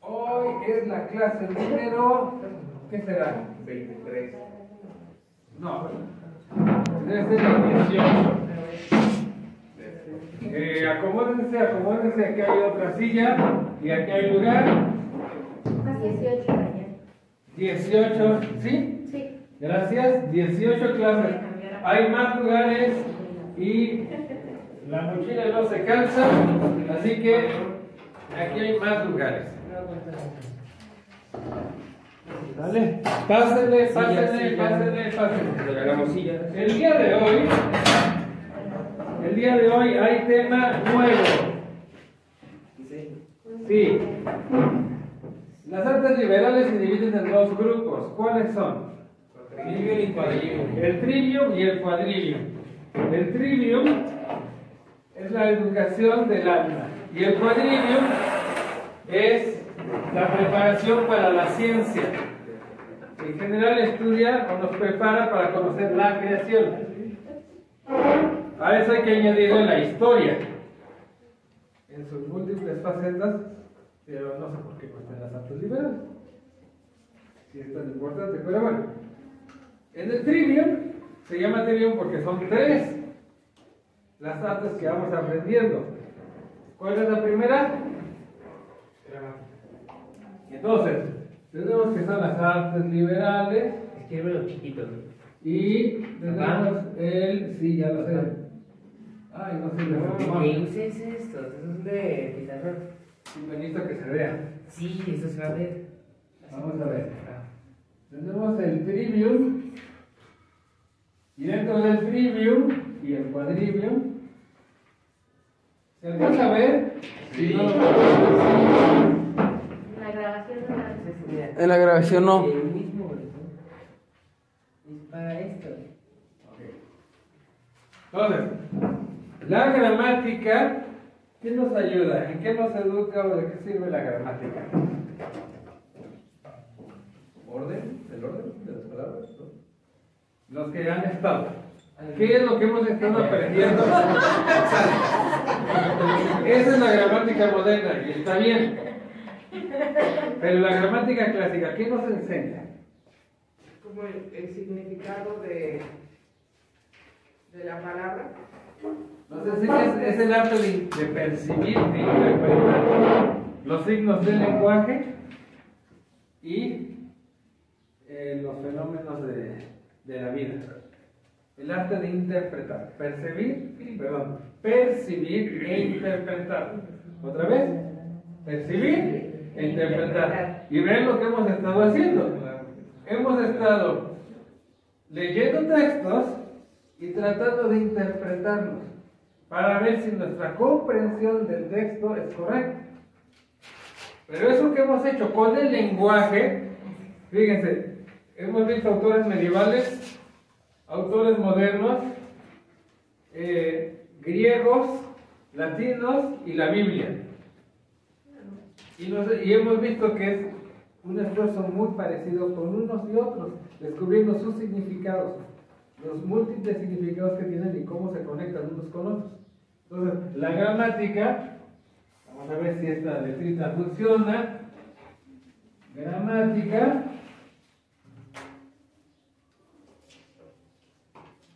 Hoy es la clase número, ¿qué será? 23. No, debe ser la 18. Acomódense, aquí hay otra silla y aquí hay lugar. 18 mañana. 18, ¿sí? Sí. Gracias, 18 clases. Hay más lugares y la mochila no se cansa, así que aquí hay más lugares. Dale, pásenle. Hagamos sillas. El día de hoy hay tema nuevo. Sí. Las artes liberales se dividen en dos grupos. ¿Cuáles son? Trivium y quadrivium. El trivium y el quadrivium. El trivium es la educación del alma y el quadrivium es la preparación para la ciencia. En general estudia o nos prepara para conocer la creación. A eso hay que añadirle la historia en sus múltiples facetas, pero no sé por qué cuestan las artes liberales. Si es tan importante, pero bueno. En el trivium, se llama trivium porque son tres las artes que vamos aprendiendo. ¿Cuál es la primera? Entonces, tenemos que son las artes liberales. Escríbelo chiquito. Y tenemos el... Sí, ya lo sé. Ay, no sé. ¿Qué uses estos? Esos son de pizarrón. Un bonito que se vea. Sí, eso se va a ver. Vamos a ver. Tenemos el trivium. Y dentro del trivium y el quadrivium. ¿Se alcanza a ver? Sí. No, La grabación no la hace. En la grabación no. El mismo, ¿no? Es para esto. Entonces, la gramática, ¿qué nos ayuda? ¿En qué nos educa o de qué sirve la gramática? ¿Orden? ¿El orden de las palabras? ¿No? Los que han estado. ¿Qué es lo que hemos estado aprendiendo? Esa es la gramática moderna y está bien. Pero la gramática clásica, ¿qué nos enseña? Como el significado de la palabra. Nos enseña es el arte de percibir, de interpretar los signos del lenguaje y los fenómenos de la vida. El arte de interpretar, percibir e interpretar. ¿Otra vez? Percibir e interpretar. Y ven lo que hemos estado haciendo. Hemos estado leyendo textos y tratando de interpretarlos para ver si nuestra comprensión del texto es correcta. Pero eso que hemos hecho con el lenguaje, fíjense, hemos visto autores medievales, autores modernos, griegos, latinos y la Biblia. Y hemos visto que es un esfuerzo muy parecido con unos y otros, descubriendo sus significados, los múltiples significados que tienen y cómo se conectan unos con otros. Entonces, la gramática, vamos a ver si esta letrita funciona. Gramática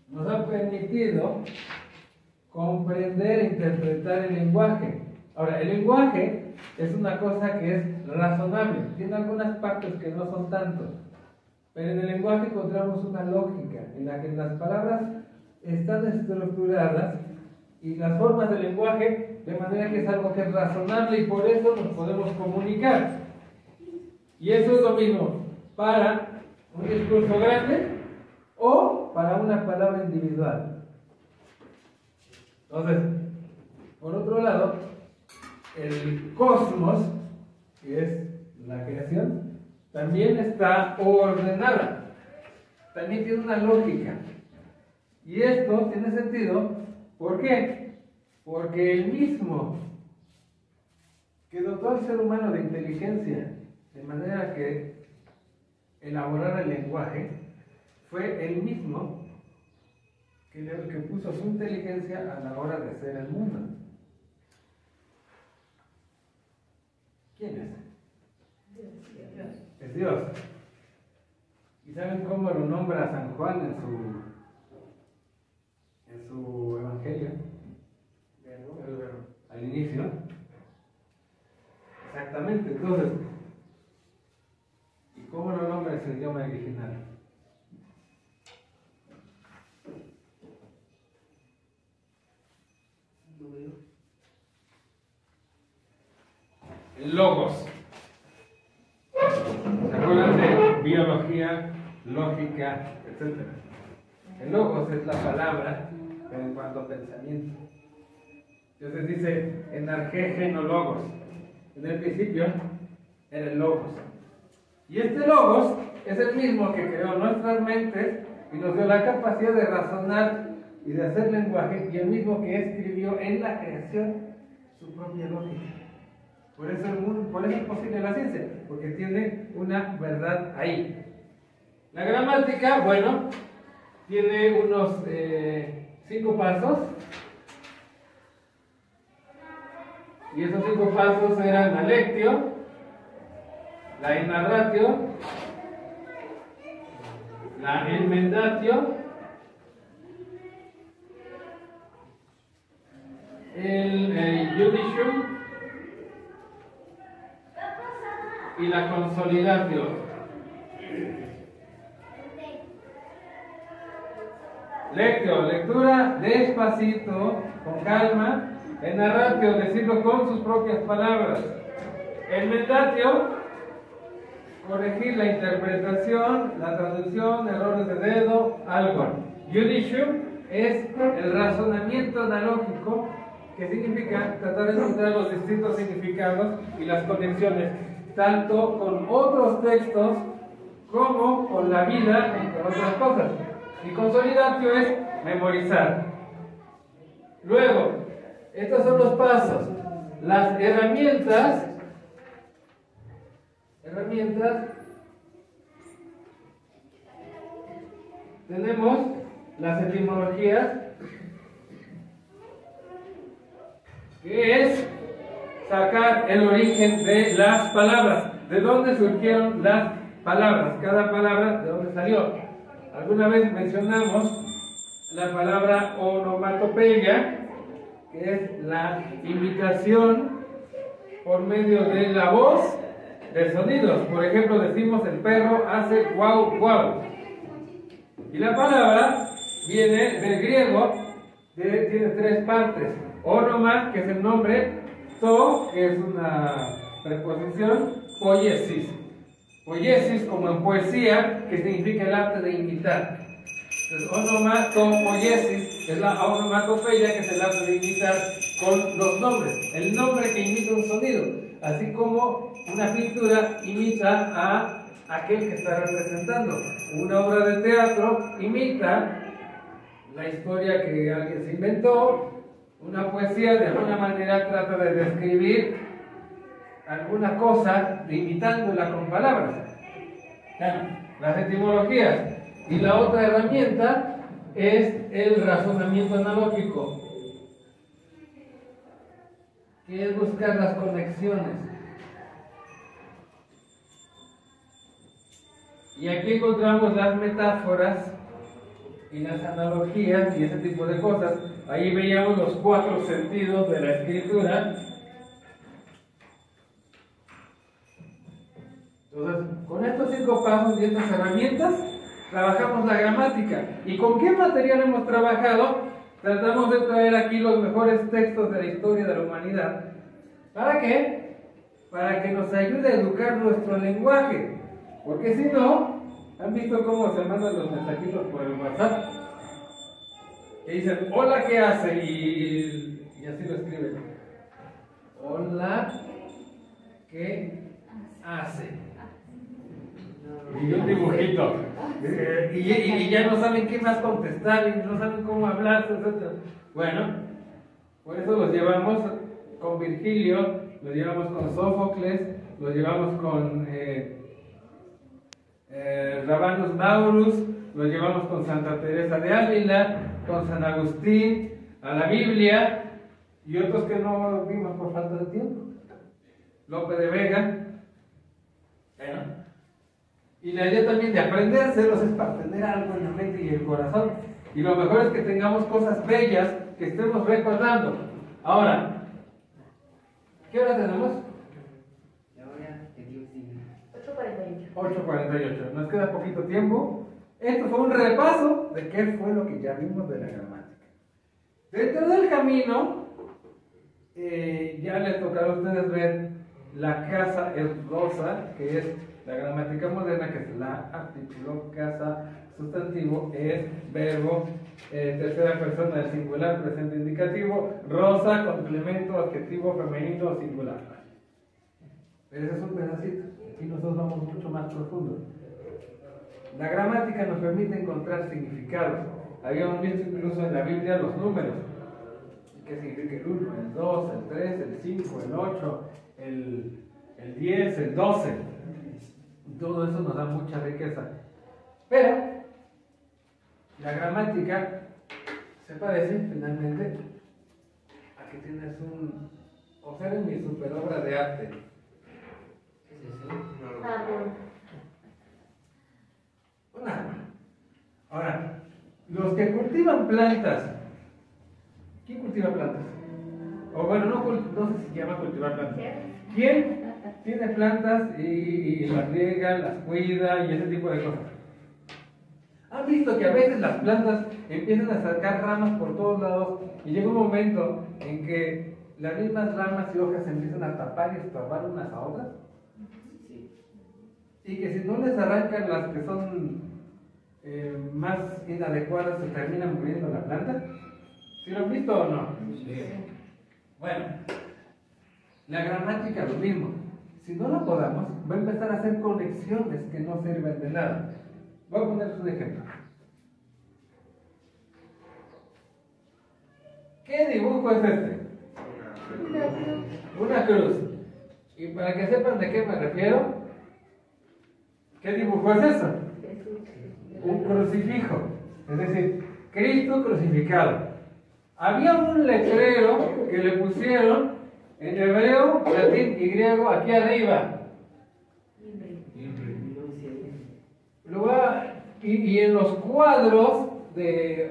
nos ha permitido comprender e interpretar el lenguaje. Ahora, el lenguaje es una cosa que es razonable, tiene algunas partes que no son tanto, pero en el lenguaje encontramos una lógica en la que las palabras están estructuradas y las formas del lenguaje de manera que es algo que es razonable y por eso nos podemos comunicar. Y eso es lo mismo para un discurso grande o para una palabra individual. Entonces, por otro lado, el cosmos, que es la creación, también está ordenada, también tiene una lógica. Y esto tiene sentido, ¿por qué? Porque el mismo que dotó al ser humano de inteligencia, de manera que elaborara el lenguaje, fue el mismo que puso su inteligencia a la hora de hacer el mundo. ¿Quién es? Es Dios. ¿Y saben cómo lo nombra San Juan en su evangelio? Al inicio. Exactamente, entonces, ¿y cómo lo nombra en su idioma original? El Logos. ¿Se acuerdan de biología, lógica, etcétera? El Logos es la palabra, pero en cuanto a pensamiento. Entonces dice, en arché genologos. En el principio era el Logos. Y este Logos es el mismo que creó nuestras mentes y nos dio la capacidad de razonar y de hacer lenguaje, y el mismo que escribió en la creación su propia lógica. Por eso es posible la ciencia, porque tiene una verdad ahí. La gramática, bueno, tiene unos 5 pasos. Y esos 5 pasos eran la lectio, la narratio, la enmendatio, el judicium y la consolidatio. Lectio, lectura despacito, con calma. En narratio, decirlo con sus propias palabras. En mendatio, corregir la interpretación, la traducción, errores de dedo, algo. Judicium es el razonamiento analógico, que significa tratar de encontrar los distintos significados y las conexiones, tanto con otros textos como con la vida y con otras cosas. Y consolidatio es memorizar. Luego, estos son los pasos. Las herramientas. Tenemos las etimologías, que es sacar el origen de las palabras. ¿De dónde surgieron las palabras? Cada palabra, ¿de dónde salió? Alguna vez mencionamos la palabra onomatopeya, que es la imitación por medio de la voz de sonidos. Por ejemplo, decimos el perro hace guau guau. Y la palabra viene del griego, tiene 3 partes. Onoma, que es el nombre, to, que es una preposición, poiesis. Poiesis como en poesía, que significa el arte de imitar. Entonces, onomatopoiesis es la onomatopeya, que es el arte de imitar con los nombres. El nombre que imita un sonido, así como una pintura imita a aquel que está representando. Una obra de teatro imita la historia que alguien se inventó. Una poesía de alguna manera trata de describir alguna cosa imitándola con palabras. Las etimologías. Y la otra herramienta es el razonamiento analógico, que es buscar las conexiones. Y aquí encontramos las metáforas y las analogías y ese tipo de cosas. Ahí veíamos los 4 sentidos de la escritura. Entonces, con estos 5 pasos y estas herramientas, trabajamos la gramática. ¿Y con qué material hemos trabajado? Tratamos de traer aquí los mejores textos de la historia de la humanidad. ¿Para qué? Para que nos ayude a educar nuestro lenguaje. Porque si no, ¿han visto cómo se mandan los mensajitos por el WhatsApp? Que dicen, hola, ¿qué hace? Y así lo escriben. Hola, ¿qué hace? Y un dibujito. Y ya no saben qué más contestar, y no saben cómo hablar, etc. Bueno, por eso los llevamos con Virgilio, los llevamos con Sófocles, los llevamos con Rabanus Maurus, los llevamos con Santa Teresa de Ávila, con San Agustín, a la Biblia y otros que no vimos por falta de tiempo. Lope de Vega. Bueno, y la idea también de aprendérselos es para tener algo en la mente y el corazón. Y lo mejor es que tengamos cosas bellas que estemos recordando. Ahora, ¿qué hora tenemos? La hora que Dios diga. 8:48. 8:48. Nos queda poquito tiempo. Esto fue un repaso de qué fue lo que ya vimos de la gramática. Dentro del camino, ya les tocará a ustedes ver la casa es rosa, que es la gramática moderna, que es la artículo, casa, sustantivo, es verbo, tercera persona del singular, presente indicativo, rosa, complemento, adjetivo femenino, singular. Pero ese es un pedacito. Aquí nosotros vamos mucho más profundo. La gramática nos permite encontrar significados. Habíamos visto incluso en la Biblia los números. ¿Qué significa el 1, el 2, el 3, el 5, el 8, el 10, el 12? Todo eso nos da mucha riqueza. Pero la gramática se parece finalmente a que tienes observen mi super obra de arte. ¿Qué es eso? Árbol. Un árbol. Ahora, los que cultivan plantas, ¿quién cultiva plantas? O bueno, no sé si se llama cultivar plantas. ¿Quién tiene plantas y las riega, las cuida y ese tipo de cosas? ¿Han visto que a veces las plantas empiezan a sacar ramas por todos lados y llega un momento en que las mismas ramas y hojas se empiezan a tapar y estorbar unas a otras? Sí. Y que si no les arrancan las que son más inadecuadas, se termina muriendo la planta. ¿Sí lo han visto o no? Sí. Bueno, la gramática lo mismo. Si no lo podamos, va a empezar a hacer conexiones que no sirven de nada. Voy a ponerles un ejemplo. ¿Qué dibujo es este? Una cruz. Y para que sepan de qué me refiero, ¿qué dibujo es eso? Un crucifijo. Es decir, Cristo crucificado. Había un letrero que le pusieron en hebreo, latín y griego aquí arriba. Y en los cuadros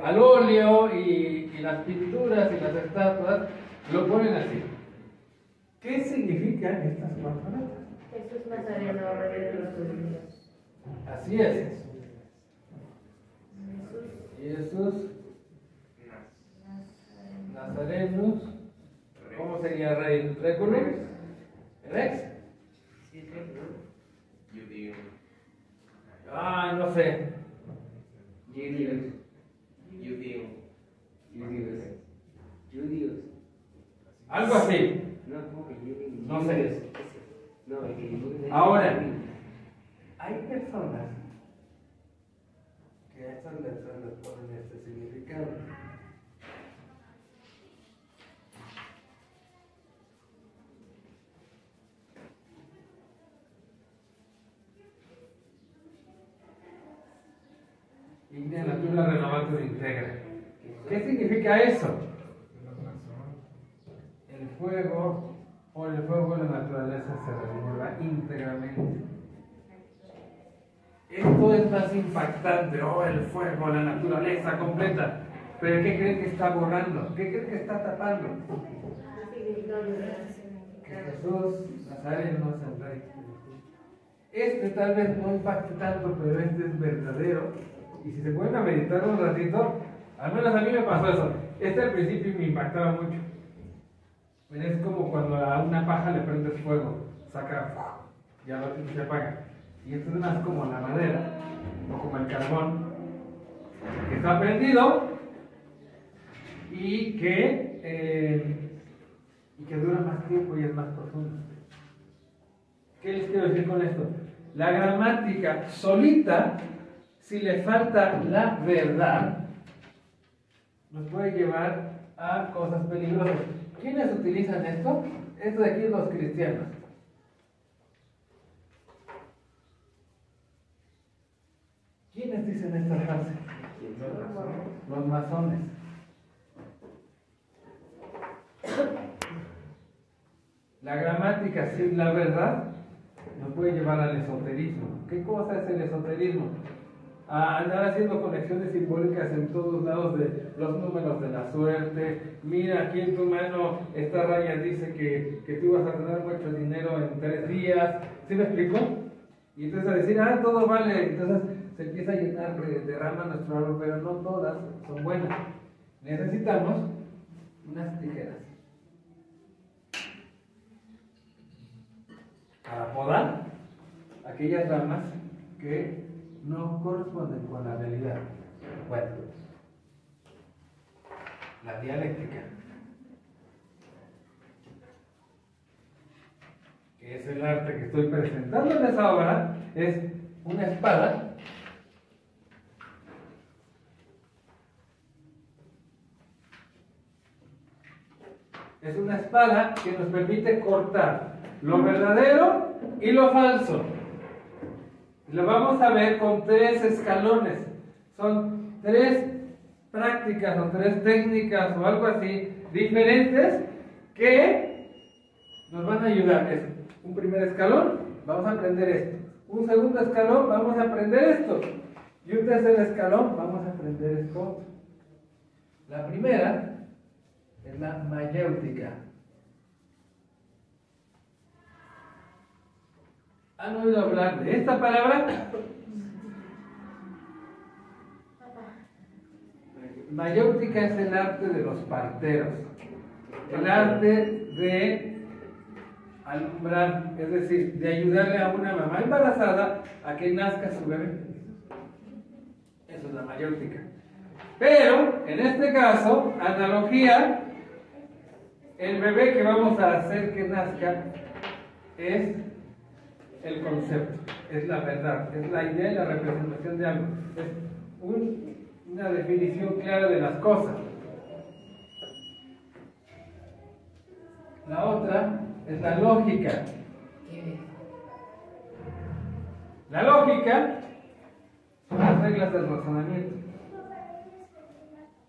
al óleo y las pinturas y las estatuas lo ponen así. ¿Qué significan estas cuatro letras? Jesús Nazareno, rey de los judíos. Así es. Jesús Nazarenus. ¿Cómo sería rey? ¿Reculus? ¿Rex? Sí, ¿no? Judío. Ah, no sé. Judíos. Judío. Judíos. Algo así. No, ¿cómo que judíos? No sé. No, el que dibuja es Ahora, judío. hay personas que a estas letras les ponen este significado. Ignea natura renovatur integra. ¿Qué significa eso? El fuego, por el fuego la naturaleza se renueva íntegramente. Esto es más impactante. Oh, el fuego, la naturaleza completa. Pero ¿qué creen que está borrando? ¿Qué creen que está tapando? Que Jesús Nazareno es el rey. Este tal vez no impacte tanto, pero este es verdadero. Y si se pueden a meditar un ratito, al menos a mí me pasó eso. Este al principio me impactaba mucho. Pero es como cuando a una paja le prendes fuego, saca y al ratito se apaga. Y esto es más como la madera, o como el carbón, que está prendido y que dura más tiempo y es más profundo. ¿Qué les quiero decir con esto? La gramática solita, si le falta la verdad, nos puede llevar a cosas peligrosas. ¿Quiénes utilizan esto? Esto de aquí, los cristianos. ¿Quiénes dicen esta frase? Los masones. La gramática sin la verdad nos puede llevar al esoterismo. ¿Qué cosa es el esoterismo? A andar haciendo conexiones simbólicas en todos lados de los números de la suerte. Mira, aquí en tu mano esta raya dice que tú vas a ganar mucho dinero en 3 días. ¿Sí me explico? Y entonces a decir, todo vale. Entonces se empieza a llenar de ramas nuestro árbol, pero no todas son buenas. Necesitamos unas tijeras para podar aquellas ramas que no corresponden con la realidad. Bueno, la dialéctica, que es el arte que estoy presentando en esa obra, es una espada que nos permite cortar lo verdadero y lo falso. Lo vamos a ver con 3 escalones. Son 3 prácticas o 3 técnicas o algo así diferentes que nos van a ayudar. Es un primer escalón, vamos a aprender esto. Un segundo escalón, vamos a aprender esto. Y un tercer escalón, vamos a aprender esto. La primera es la mayéutica. ¿Han oído hablar de esta palabra? Mayéutica es el arte de los parteros, el arte de alumbrar, es decir, de ayudarle a una mamá embarazada a que nazca su bebé. Eso es la mayéutica. Pero, en este caso, analogía, el bebé que vamos a hacer que nazca es el concepto, es la verdad, es la idea y la representación de algo, es una definición clara de las cosas. La otra es la lógica. La lógica son las reglas del razonamiento.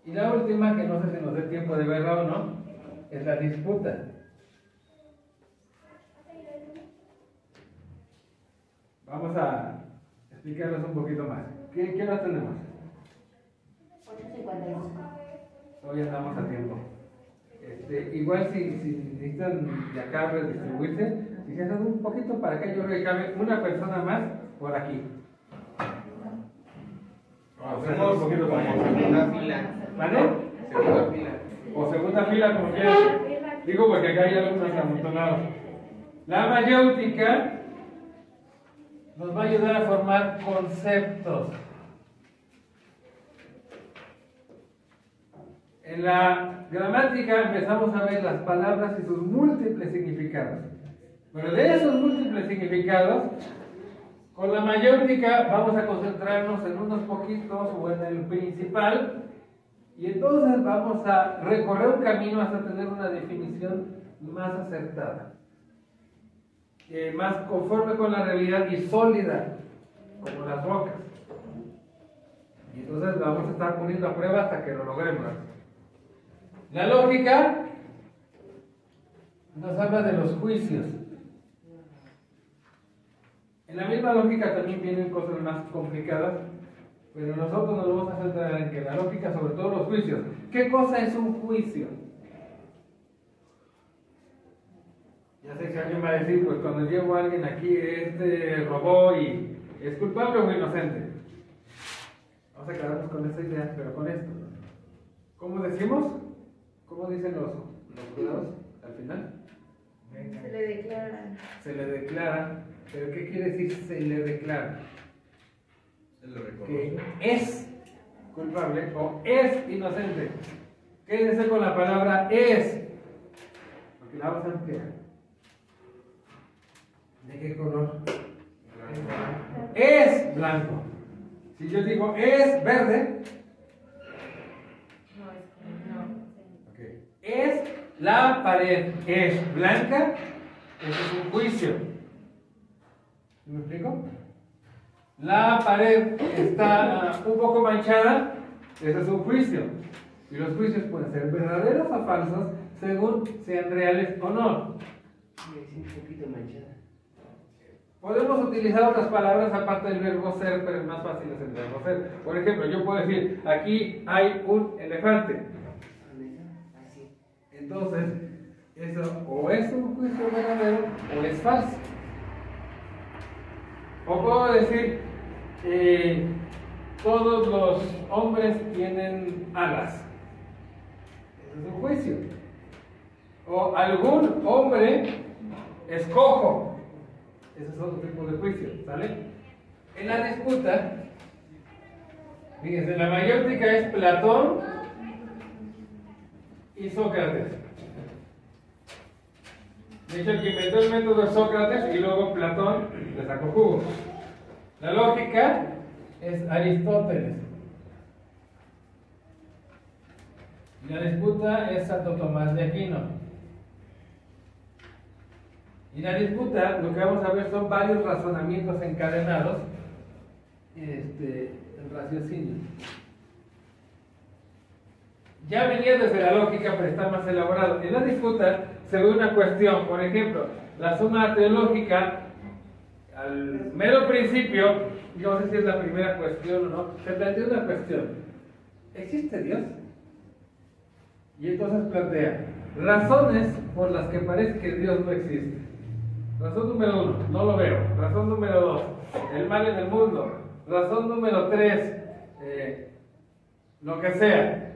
Y la última, que no sé si nos dé tiempo de verla o no, es la disputa. Vamos a explicarles un poquito más. ¿Qué hora tenemos? 8:52. Hoy andamos a tiempo. Igual si necesitan de acá redistribuirse, si se hacen un poquito para acá, yo creo que cabe una persona más por aquí. Hacemos un poquito como segunda fila. ¿Vale? Segunda fila. O segunda fila, como quieras. Digo porque acá hay algunos amontonados. La mayéutica nos va a ayudar a formar conceptos. En la gramática empezamos a ver las palabras y sus múltiples significados. Pero de esos múltiples significados, con la mayéutica vamos a concentrarnos en unos poquitos o en el principal, y entonces vamos a recorrer un camino hasta tener una definición más acertada, más conforme con la realidad y sólida, como las rocas. Y entonces vamos a estar poniendo a prueba hasta que lo logremos. La lógica nos habla de los juicios. En la misma lógica también vienen cosas más complicadas, pero nosotros nos vamos a centrar en que la lógica, sobre todo los juicios. ¿Qué cosa es un juicio? Ya sé que alguien va a decir, pues cuando llevo a alguien aquí, robó y es culpable o inocente. Vamos a quedarnos con esa idea, pero con esto. ¿Cómo decimos? ¿Cómo dicen los jurados al final? Se le declara. Se le declara. ¿Pero qué quiere decir se le declara? Se lo reconoce. Que es culpable o es inocente. Quédense con la palabra es, porque la vamos a ampliar. ¿De qué color? Es blanco. Si yo digo es verde, okay, es la pared, es blanca, eso es un juicio. ¿Me explico? La pared está un poco manchada, eso es un juicio. Y los juicios pueden ser verdaderos o falsos según sean reales o no. Sí, un poquito manchada. Podemos utilizar otras palabras aparte del verbo ser, pero es más fácil es el verbo ser. Por ejemplo, yo puedo decir, aquí hay un elefante. Así. Entonces, eso o es un juicio verdadero o es falso. O puedo decir, todos los hombres tienen alas. Eso es un juicio. O algún hombre es cojo. Ese es otro tipo de juicio, ¿sale? En la disputa, fíjense, la mayéutica es Platón y Sócrates. De hecho, el que inventó el método es Sócrates y luego Platón le sacó jugo. La lógica es Aristóteles. Y la disputa es Santo Tomás de Aquino. Y la disputa, lo que vamos a ver son varios razonamientos encadenados en raciocinio. Ya venía desde la lógica, pero está más elaborado. En la disputa se ve una cuestión, por ejemplo, la suma teológica, al mero principio, yo no sé si es la primera cuestión o no, se plantea una cuestión. ¿Existe Dios? Y entonces plantea razones por las que parece que Dios no existe. Razón número 1, no lo veo. Razón número 2, el mal en el mundo. Razón número 3, lo que sea.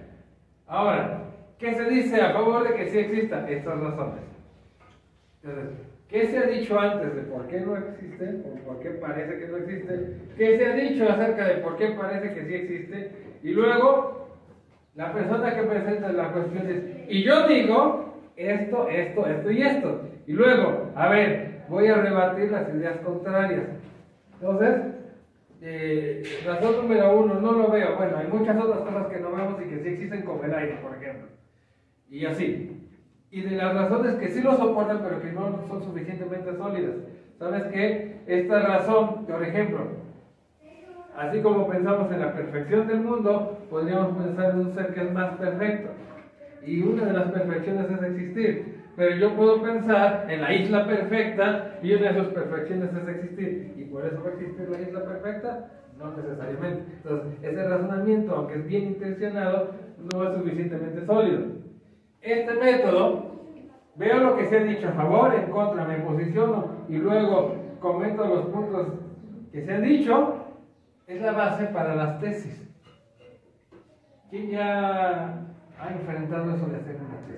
Ahora, ¿qué se dice a favor de que sí existan estas razones? Entonces, ¿qué se ha dicho antes de por qué no existe o por qué parece que no existe? ¿Qué se ha dicho acerca de por qué parece que sí existe? Y luego, la persona que presenta la cuestión es, y yo digo esto, esto, esto y esto. Y luego, a ver, voy a rebatir las ideas contrarias. Entonces, razón número 1, no lo veo. Bueno, hay muchas otras cosas que no vemos y que sí existen, como el aire, por ejemplo. Y así. Y de las razones que sí lo soportan, pero que no son suficientemente sólidas. ¿Sabes qué? Esta razón, por ejemplo, así como pensamos en la perfección del mundo, podríamos pensar en un ser que es más perfecto. Y una de las perfecciones es existir. Pero yo puedo pensar en la isla perfecta y una de sus perfecciones es existir. ¿Y por eso va a existir la isla perfecta? No necesariamente. Entonces, ese razonamiento, aunque es bien intencionado, no es suficientemente sólido. Este método, veo lo que se ha dicho a favor, en contra, me posiciono y luego comento los puntos que se han dicho, es la base para las tesis. ¿Quién ya ha enfrentado eso de hacer una tesis?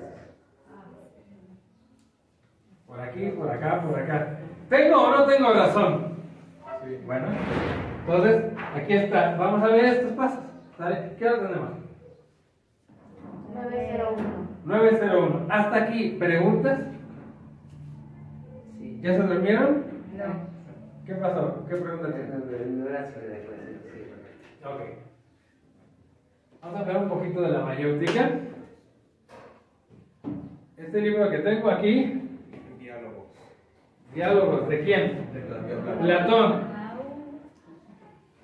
Por aquí, por acá, por acá. ¿Tengo o no tengo razón? Sí. Bueno, entonces, aquí está. Vamos a ver estos pasos. ¿Sale? ¿Qué hora tenemos? 901. 901. Hasta aquí, ¿preguntas? Sí. ¿Ya se durmieron? No. ¿Qué pasó? ¿Qué pregunta tienes? No era sobre la ecuación, sí. Ok. Vamos a hablar un poquito de la mayéutica. Este libro que tengo aquí. Diálogos. ¿Diálogos de quién? De Platón. Platón.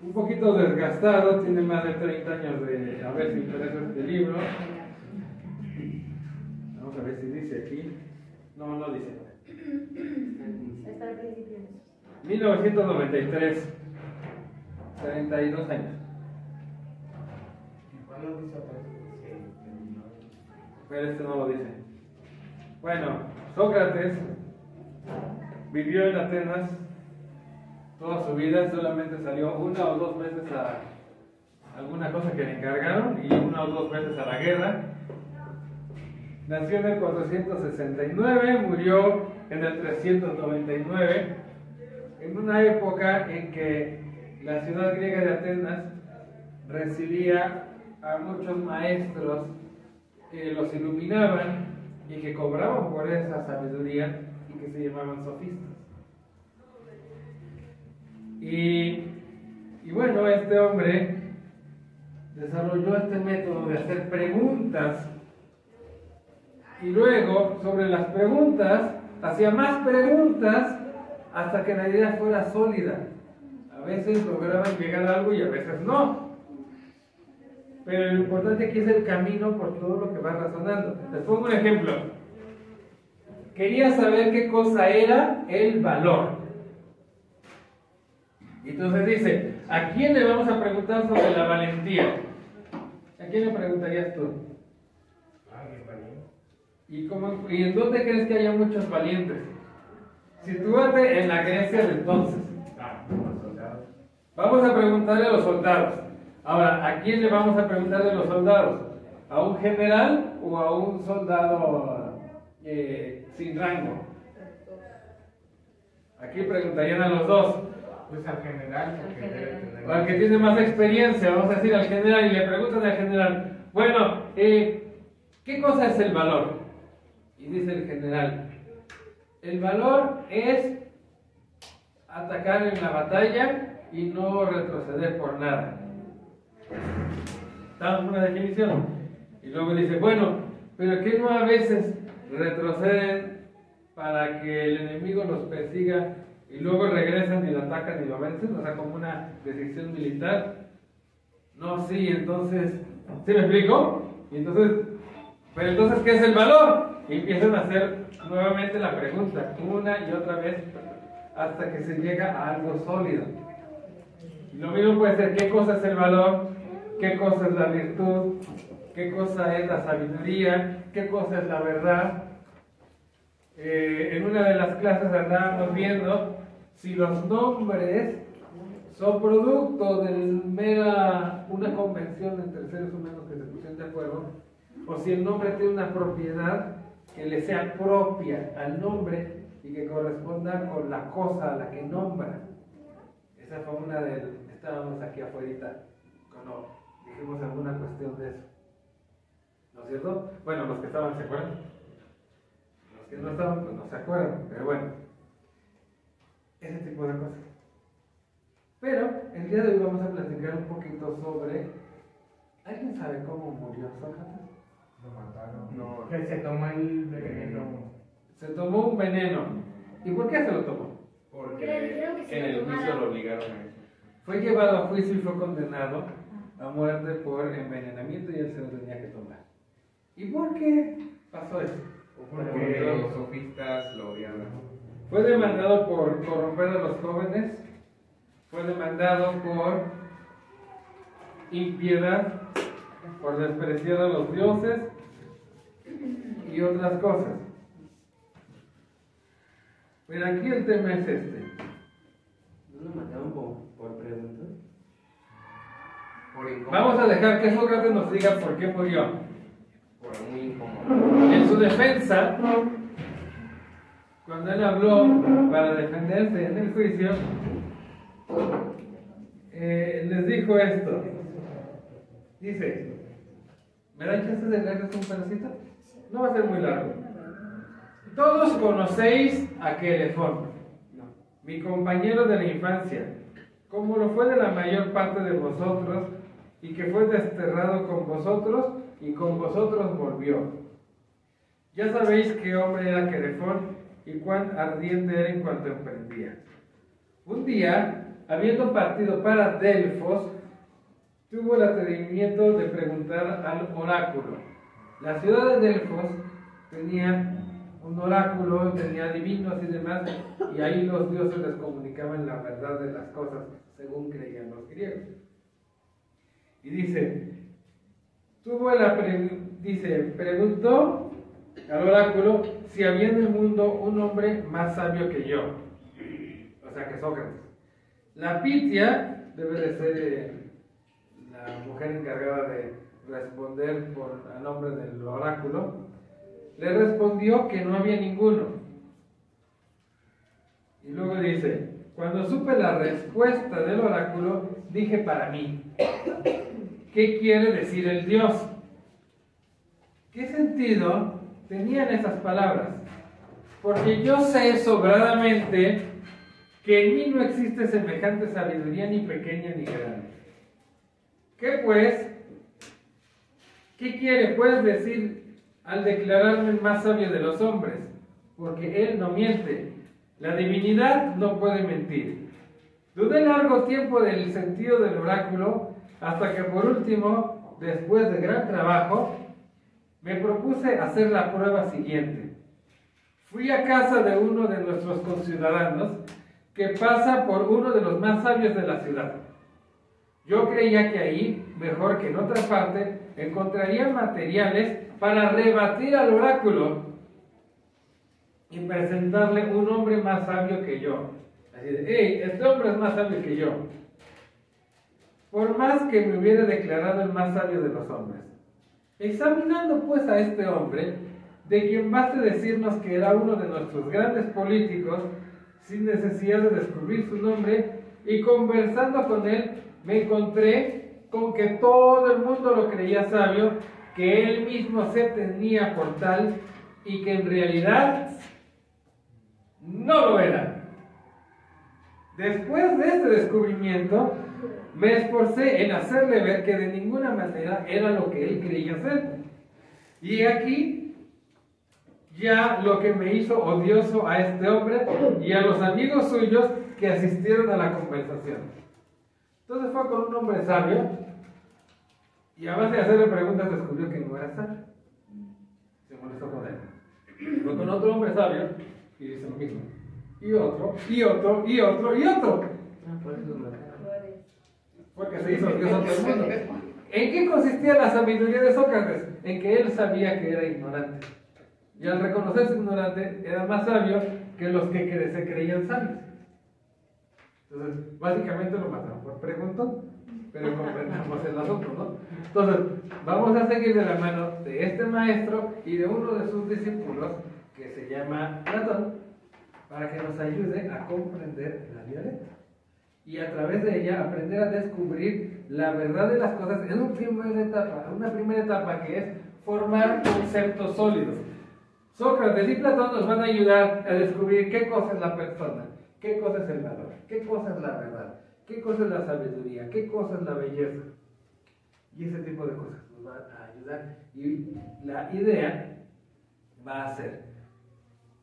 Un poquito desgastado, tiene más de 30 años de haberse impreso este libro. Vamos a ver si dice aquí. No, no dice. Está al principio. 1993. 32 años. ¿Cuándo dice otra vez? Pero este no lo dice. Bueno, Sócrates vivió en Atenas toda su vida, solamente salió 1 o 2 veces a alguna cosa que le encargaron y 1 o 2 veces a la guerra. Nació en el 469, murió en el 399, en una época en que la ciudad griega de Atenas recibía a muchos maestros que los iluminaban y que cobraban por esa sabiduría y que se llamaban sofistas. Y bueno, este hombre desarrolló este método de hacer preguntas y luego sobre las preguntas hacía más preguntas hasta que la idea fuera sólida. A veces lograban llegar a algo y a veces no. Pero lo importante aquí es el camino por todo lo que va razonando. Les pongo un ejemplo. quería saber qué cosa era el valor. Y entonces dice, ¿a quién le vamos a preguntar sobre la valentía? ¿A quién le preguntarías tú? Alguien valiente. ¿Y en dónde crees que haya muchos valientes? Sitúate en la Grecia de entonces. Los soldados. Vamos a preguntarle a los soldados. Ahora, ¿a quién le vamos a preguntar de los soldados? ¿A un general o a un soldado sin rango? Aquí preguntarían a los dos. Pues al general, porque Al debe general. tener. O al que tiene más experiencia, vamos a decir al general, y le preguntan al general, bueno, ¿qué cosa es el valor? Y dice el general, el valor es atacar en la batalla y no retroceder por nada. Damos una definición. Y luego dice, bueno, pero ¿qué no a veces retroceden para que el enemigo los persiga y luego regresan y lo atacan y lo vencen? O sea, como una decisión militar. No, sí, entonces, ¿sí me explico? Y entonces, pero entonces, ¿qué es el valor? Y empiezan a hacer nuevamente la pregunta, una y otra vez, hasta que se llega a algo sólido. Y lo mismo puede ser, ¿qué cosa es el valor? ¿Qué cosa es la virtud? ¿Qué cosa es la sabiduría? ¿Qué cosa es la verdad? En una de las clases andábamos viendo si los nombres son producto de una convención entre seres humanos que se pusieron de acuerdo, o si el nombre tiene una propiedad que le sea propia al nombre y que corresponda con la cosa a la que nombra. Esa fue una estábamos aquí afuera cuando dijimos alguna cuestión de eso. ¿No es cierto? Bueno, los que estaban se acuerdan. Los que no estaban, pues no se acuerdan, pero bueno. Ese tipo de cosas. Pero el día de hoy vamos a platicar un poquito sobre. ¿Alguien sabe cómo murió Sócrates? Lo mataron. No. Que se tomó el veneno. Se tomó un veneno. ¿Y por qué se lo tomó? Que le dijeron que se En lo el juicio tomara. lo obligaron a eso. Fue llevado a juicio y fue condenado a muerte por envenenamiento y él se lo tenía que tomar. ¿Y por qué pasó eso? Porque los sofistas lo odiaban. Fue demandado por corromper a los jóvenes, fue demandado por impiedad, por despreciar a los dioses y otras cosas. Pero aquí el tema es este. ¿No lo mataron por preguntas? Por incómodo. Vamos a dejar que Sócrates nos diga por qué murió. Por muy incómodo. En su defensa, cuando él habló para defenderse en el juicio, les dijo esto. Dice, ¿me dan chance de leerles un pedacito? No va a ser muy largo. Todos conocéis a Quelefón, mi compañero de la infancia, como lo fue de la mayor parte de vosotros, y que fue desterrado con vosotros, y con vosotros volvió. Ya sabéis qué hombre era Quelefón, y cuán ardiente era en cuanto emprendía. Un día, habiendo partido para Delfos, tuvo el atrevimiento de preguntar al oráculo. La ciudad de Delfos tenía un oráculo, tenía adivinos y demás, y ahí los dioses les comunicaban la verdad de las cosas, según creían los griegos. Y dice, preguntó al oráculo si había en el mundo un hombre más sabio que yo, o sea que Sócrates. La Pitia debe de ser la mujer encargada de responder a nombre del oráculo. Le respondió que no había ninguno. Y luego dice, cuando supe la respuesta del oráculo, dije para mí, ¿qué quiere decir el Dios? ¿Qué sentido tenían esas palabras? Porque yo sé sobradamente que en mí no existe semejante sabiduría ni pequeña ni grande. ¿Qué pues? ¿Qué quiere pues decir al declararme el más sabio de los hombres? Porque él no miente. La divinidad no puede mentir. Dudé largo tiempo del sentido del oráculo, hasta que por último, después de gran trabajo, me propuse hacer la prueba siguiente. Fui a casa de uno de nuestros conciudadanos que pasa por uno de los más sabios de la ciudad. Yo creía que ahí, mejor que en otra parte, encontraría materiales para rebatir al oráculo y presentarle un hombre más sabio que yo. Así de, hey, este hombre es más sabio que yo. Por más que me hubiera declarado el más sabio de los hombres. Examinando pues a este hombre, de quien baste decirnos que era uno de nuestros grandes políticos, sin necesidad de descubrir su nombre, y conversando con él, me encontré con que todo el mundo lo creía sabio, que él mismo se tenía por tal, y que en realidad no lo era. Después de este descubrimiento, me esforcé en hacerle ver que de ninguna manera era lo que él creía ser. Y aquí ya lo que me hizo odioso a este hombre y a los amigos suyos que asistieron a la conversación. Entonces fue con un hombre sabio y a base de hacerle preguntas descubrió que no era sabio. Se molestó con él. Fue con otro hombre sabio y dice lo mismo. Y otro, y otro, y otro, y otro. Por eso lo mataron. Porque se hizo odioso a todo el mundo. ¿En qué consistía la sabiduría de Sócrates? En que él sabía que era ignorante. Y al reconocerse ignorante, era más sabio que los que se creían sabios. Entonces, básicamente lo mataron por preguntón, pero comprendamos el asunto, ¿no? Entonces, vamos a seguir de la mano de este maestro y de uno de sus discípulos, que se llama Platón, para que nos ayude a comprender la vida letra. Y a través de ella aprender a descubrir la verdad de las cosas en una primera etapa que es formar conceptos sólidos. Sócrates y Platón nos van a ayudar a descubrir qué cosa es la persona, qué cosa es el valor, qué cosa es la verdad, qué cosa es la sabiduría, qué cosa es la belleza. Y ese tipo de cosas nos van a ayudar. Y la idea va a ser,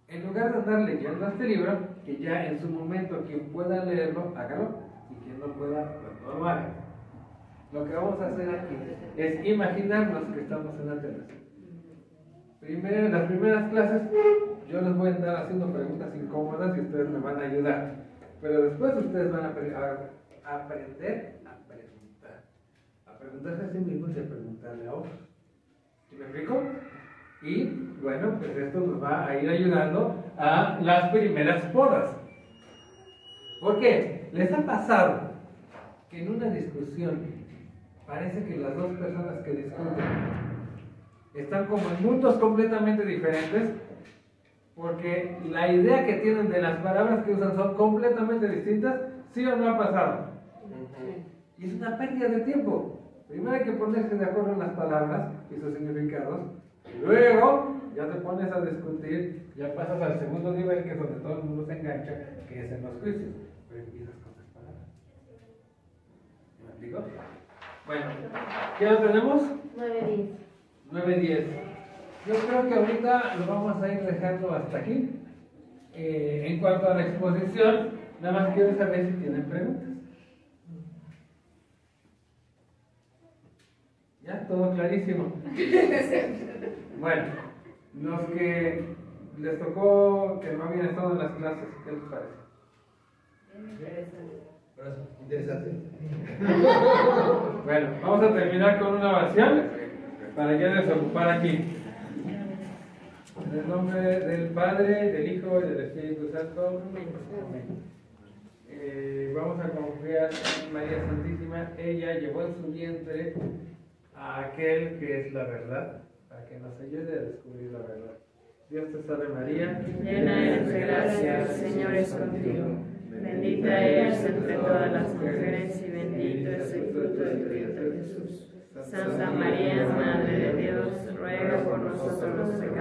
en lugar de andar leyendo este libro, que ya en su momento quien pueda leerlo, hágalo, y quien no pueda, pues no lo haga. Lo que vamos a hacer aquí es imaginarnos que estamos en Atenas. En las primeras clases yo les voy a estar haciendo preguntas incómodas y ustedes me van a ayudar. Pero después ustedes van a aprender a preguntar. A preguntarse a sí mismos y a preguntarle a otros. ¿Sí me explico? Y bueno, pues esto nos va a ir ayudando a las primeras podas. ¿Por qué? ¿Les ha pasado que en una discusión parece que las dos personas que discuten están como en mundos completamente diferentes? Porque la idea que tienen de las palabras que usan son completamente distintas? ¿Sí o no ha pasado? Y es una pérdida de tiempo. Primero hay que ponerse de acuerdo en las palabras y sus significados. Luego ya te pones a discutir, ya pasas al segundo nivel, que es donde todo el mundo se engancha, que es en los juicios. Pero empiezas con las palabras. ¿Me explico? Bueno, ¿qué lo tenemos? 9-10. 9-10. Yo creo que ahorita lo vamos a ir dejando hasta aquí. En cuanto a la exposición, nada más quiero saber si tienen preguntas. ¿Ya? ¿Todo clarísimo? Bueno, los que les tocó que no habían estado en las clases, ¿qué les parece? Interesante. Bueno, vamos a terminar con una oración para ya desocupar aquí. En el nombre del Padre, del Hijo y del Espíritu Santo. Amén. Vamos a confiar en María Santísima. Ella llevó en su vientre a aquel que es la verdad, para que nos ayude a descubrir la verdad. Dios te salve María, Llena eres de gracia, el Señor es contigo. Bendita eres entre todas las mujeres y bendito es el fruto de tu vientre Jesús. Santa María, Madre de Dios, ruega por nosotros los pecadores,